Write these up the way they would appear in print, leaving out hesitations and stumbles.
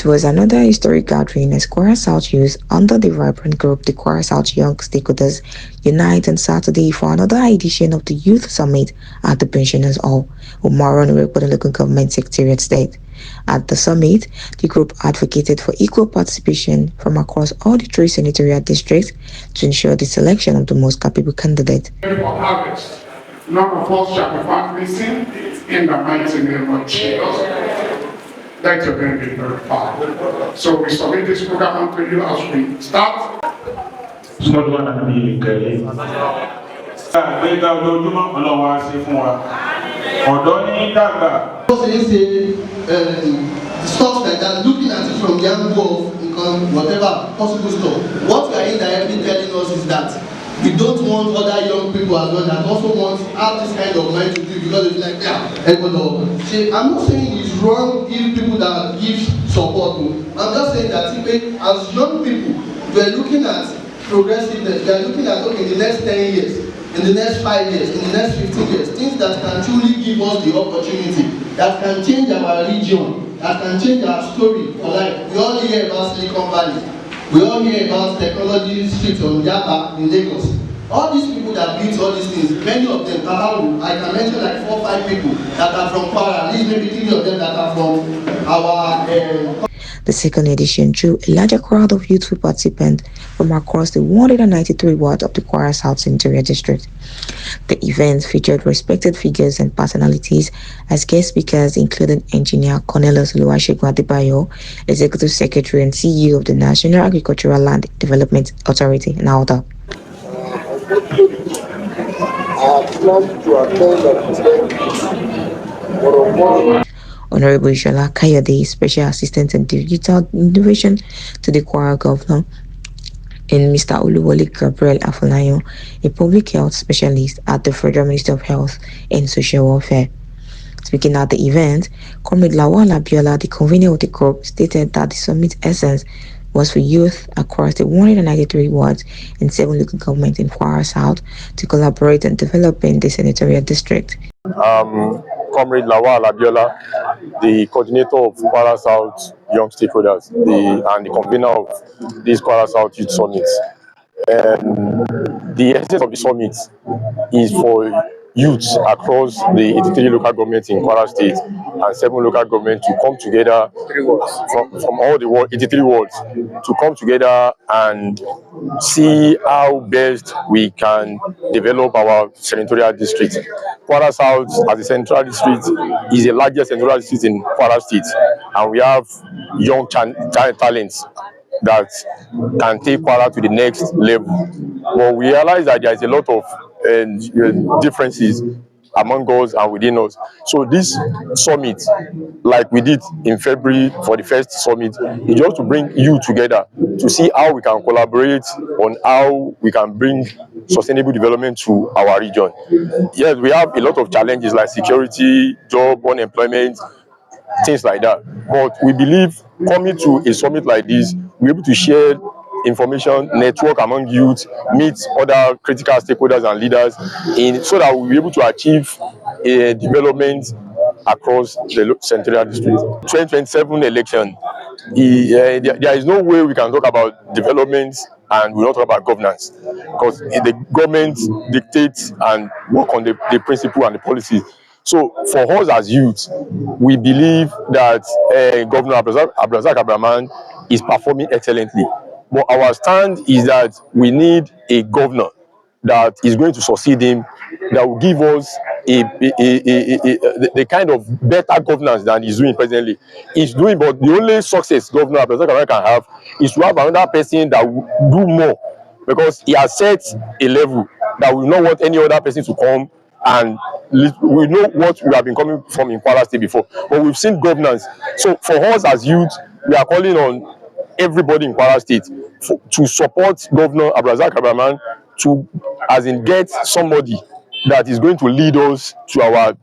It was another historic gathering as Kwara South youth, under the vibrant group the Kwara South Young Stakeholders, unite on Saturday for another edition of the Youth Summit at the Pensioners Hall, Omu-aran, Local Government Secretariat State. At the summit, the group advocated for equal participation from across all the three senatorial districts to ensure the selection of the most capable candidate. None of us shall be found missing in the mighty name of Jesus. Let your name be glorified. So we submit this program to you as we start. Stuff like that, looking at it from the angle of income, whatever possible stuff. What we are indirectly telling us is that we don't want other young people as well that also want to have this kind of mind to do because it's like, yeah, everybody. See, I'm not saying it's wrong if people that give support. I'm just saying that as young people, we're looking at progressiveness. We're looking at, okay, in the next 10 years, in the next 5 years, in the next 15 years, things that can truly give us the opportunity, that can change our region, that can change our story for life. We all hear about Silicon Valley. We all hear about technology streets on Yaba in Lagos. All these people that build all these things, many of them, I can mention like 4 or 5 people that are from Kwara, at least maybe 3 of them that are from our... The second edition drew a larger crowd of youthful participants from across the 193 wards of the Kwara South Senatorial District. The event featured respected figures and personalities as guest speakers, including Engineer Cornelius Oluwasegun Adebayo, Executive Secretary and CEO of the National Agricultural Land Development Authority, NALDA. Honorable Ishola Kayode, Special Assistant in Digital Innovation to the Kwara Governor, and Mr. Oluwole Gabriel Afolayan, a public health specialist at the Federal Ministry of Health and Social Welfare. Speaking at the event, Comrade Lawal Abiola, the convener of the group, stated that the summit essence was for youth across the 193 wards and 7 local governments in Kwara South to collaborate on developing the senatorial district. Comrade Lawal Abiola, the coordinator of Kwara South Young Stakeholders, and the convener of this Kwara South Youth Summit. The essence of the summit is for youths across the 83 local governments in Kwara State and 7 local governments to come together from all the 83 wards to come together and see how best we can develop our senatorial district. Kwara South, as a central district, is the largest senatorial district in Kwara State, and we have young talents that can take Kwara to the next level. But we realize that there is a lot of differences among us and within us. So this summit, like we did in February for the first summit, is just to bring you together to see how we can collaborate on how we can bring sustainable development to our region. Yes, we have a lot of challenges like security, job, unemployment, things like that. But we believe coming to a summit like this, we're able to share information, network among youth, meet other critical stakeholders and leaders so that we'll be able to achieve a development across the Central District. 2027 election, there is no way we can talk about development and we not talk about governance, because the government dictates and work on the principle and the policies. So for us as youth, we believe that Governor Abdulrazak Abdurrahman is performing excellently. But our stand is that we need a governor that is going to succeed him, that will give us the kind of better governance than he's doing presently. He's doing, but the only success Governor Abdulrazak Abdurrahman can have is to have another person that will do more, because he has set a level that we don't want any other person to come, and we know what we have been coming from in Kwara State before, but we've seen governance. So for us as youth, we are calling on everybody in Kwara State to support Governor Abdulrazak Abdurrahman to, as in, get somebody that is going to lead us to our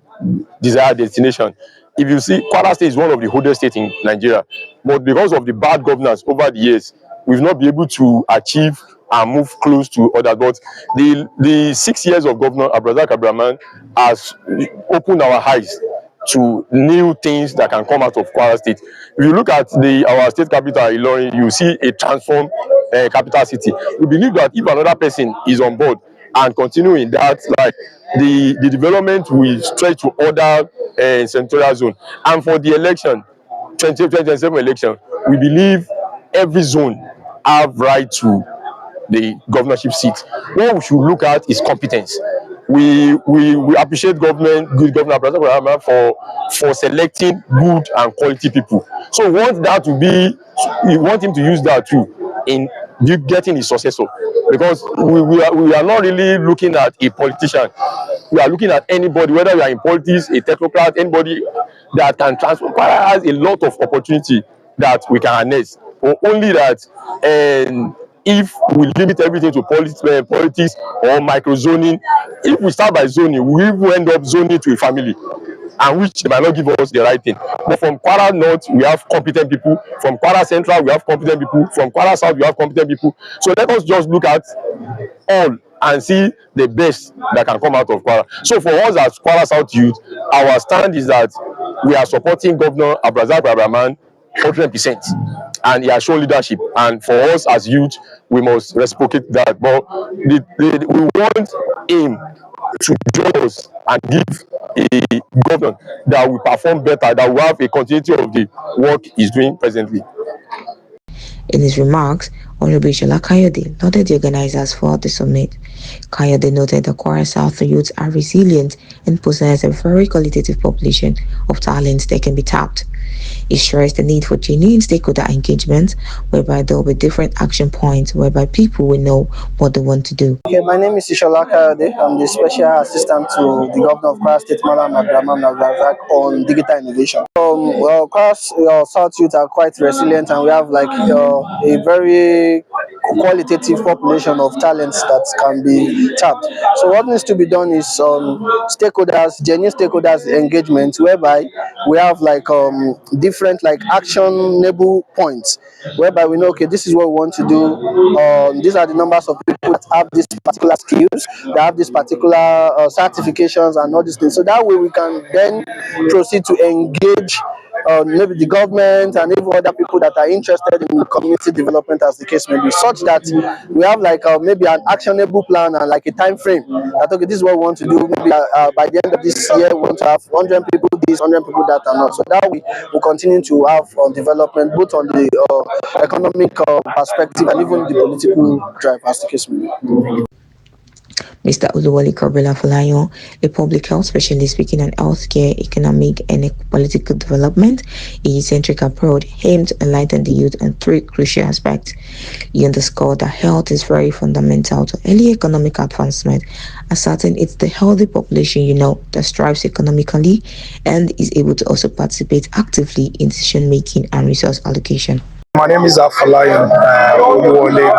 desired destination. If you see, Kwara State is one of the oldest states in Nigeria, but because of the bad governance over the years, we've not been able to achieve and move close to others. But the 6 years of Governor Abdulrazak Abdurrahman has opened our eyes to new things that can come out of Kwara State. If you look at our state capital, Ilorin, you see a transformed capital city. We believe that if another person is on board and continue in that, like the development will stretch to other senatorial zone. And for the election, 2027 election, we believe every zone have right to the governorship seat. What we should look at is competence. We appreciate good governor for selecting good and quality people. So we want him to use that too in getting his successor, because we are not really looking at a politician. We are looking at anybody, whether you are in politics, a technocrat, anybody that can transform. Kwara has a lot of opportunity that we can harness, but only that, and if we limit everything to politics or micro zoning, if we start by zoning, we will end up zoning to a family, and which they might not give us the right thing. But from Kwara North, we have competent people. From Kwara Central, we have competent people. From Kwara South, we have competent people. So let us just look at all and see the best that can come out of Kwara. So for us as Kwara South youth, our stand is that we are supporting Governor Abrazak Abraman 100%, and he has shown leadership. And for us as youth, we must reciprocate that. But we want him to join us and give a governor that will perform better, that will have a continuity of the work he's doing presently. In his remarks, Honorable Shola Kayode lauded the organizers for the summit. Kayode noted that Kwara South youths are resilient and possess a very qualitative population of talents that can be tapped. He stressed the need for genuine stakeholder engagement, whereby there will be different action points whereby people will know what they want to do. Okay, my name is Ishola Kayode. I'm the special assistant to the governor of Kwara State, Malam Abdurrahman Abdulrazak, on digital innovation. Kwara South youth are quite resilient, and we have like a very qualitative population of talents that can be tapped. So what needs to be done is genuine stakeholders engagement, whereby we have like different like actionable points, whereby we know, okay, this is what we want to do. These are the numbers of people that have these particular skills, that have these particular certifications and all these things. So that way we can then proceed to engage maybe the government and even other people that are interested in community development, as the case may be, such that we have like maybe an actionable plan and like a time frame that, okay, this is what we want to do. Maybe by the end of this year, we want to have 100 people this, 100 people that, and all. So that we will continue to have development both on the economic perspective and even the political drive, as the case may be. Mr. Oluwole Corbella Folayon, a public health specialist speaking on healthcare, economic, and political development, a centric approach aimed to enlighten the youth on three crucial aspects. He underscored that health is very fundamental to early economic advancement, asserting it's the healthy population, that strives economically and is able to also participate actively in decision making and resource allocation. My name is Afolayan Omu-aran.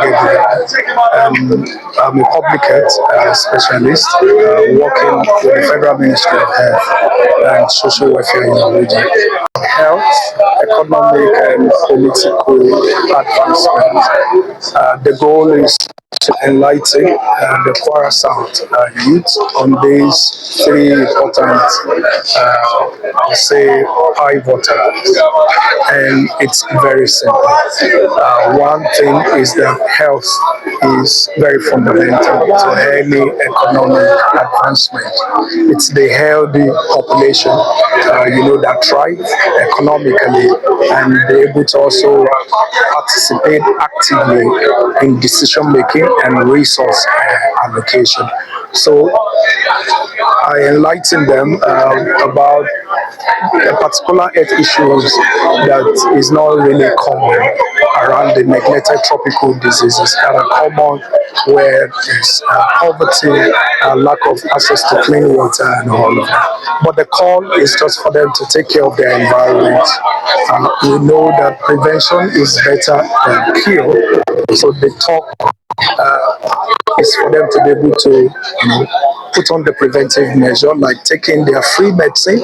I'm a public health specialist working with the Federal Ministry of Health and Social Welfare in the region. Health, economic, and political advancement. The goal is to enlighten the Kwara South youth on these three important, pivotals, and it's very simple. One thing is that health is very fundamental to any economic advancement. It's the healthy population, that thrive economically and be able to also participate actively in decision making and resource allocation. So I enlighten them about a particular health issues that is not really common around the neglected tropical diseases that are common, where there's poverty, lack of access to clean water and all of that. But the call is just for them to take care of their environment. We know that prevention is better than cure, so the talk is for them to be able to put on the preventive measure, like taking their free medicine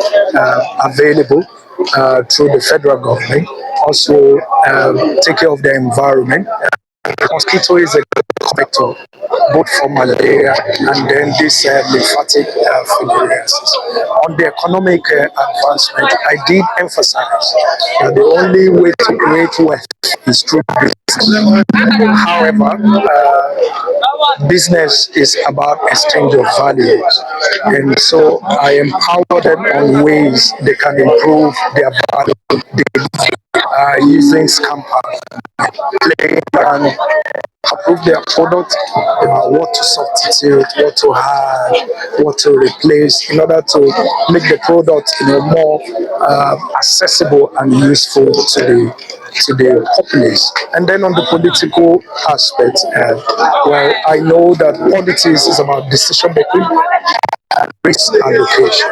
available through the federal government. Also, take care of their environment. Mosquito is a vector, both for malaria and then this lymphatic filariasis. On the economic advancement, I did emphasize that the only way to create wealth is through business. However, business is about exchange of values, and so I empower them on ways they can improve their value using Scamper, playing and approve their product, what to substitute, what to add, what to replace in order to make the product more accessible and useful to the populace. And then on the political aspect, well, I know that politics is about decision making, risk allocation.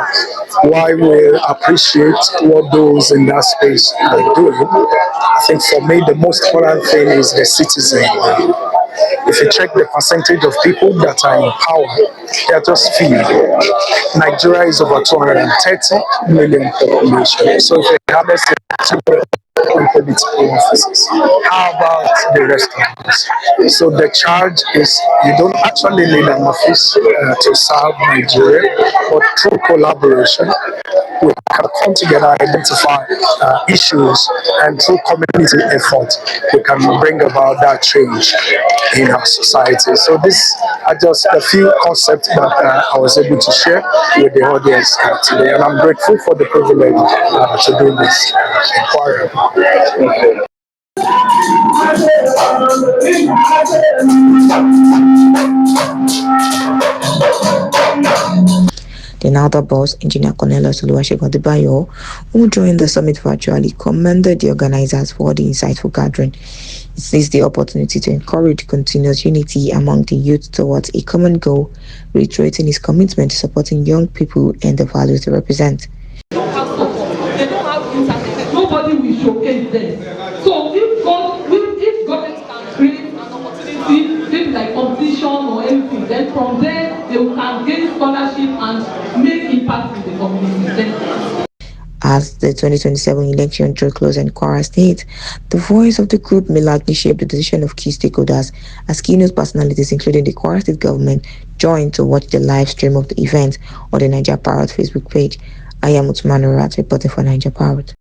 While we appreciate what those in that space are doing, I think for me the most important thing is the citizen. If you check the percentage of people that are empowered, they are just few. Nigeria is over 230 million population. So if you have, let's say, 2 political offices, how about the rest of us? So the charge is you don't actually need an office to serve Nigeria, but through collaboration, we can come together, identify issues, and through community effort, we can bring about that change in our society. So these are just a few concepts that I was able to share with the audience today, and I'm grateful for the privilege to do this inquiry. The Nalda boss, Engineer Cornelius Oluwasegun, who joined the summit virtually, commended the organizers for the insightful gathering. He seized the opportunity to encourage continuous unity among the youth towards a common goal, reiterating his commitment to supporting young people and the values they represent. They don't have internet. Nobody will showcase them. So if government can create an opportunity, maybe like competition or anything, then from there they can gain scholarship and make impact in the community. As the 2027 election drew close in Kwara State, the voice of the group may likely shape the decision of key stakeholders as keynote personalities, including the Kwara State government, joined to watch the live stream of the event on the Niger Parrot Facebook page. I am Omu-aran reporting for Niger Parrot.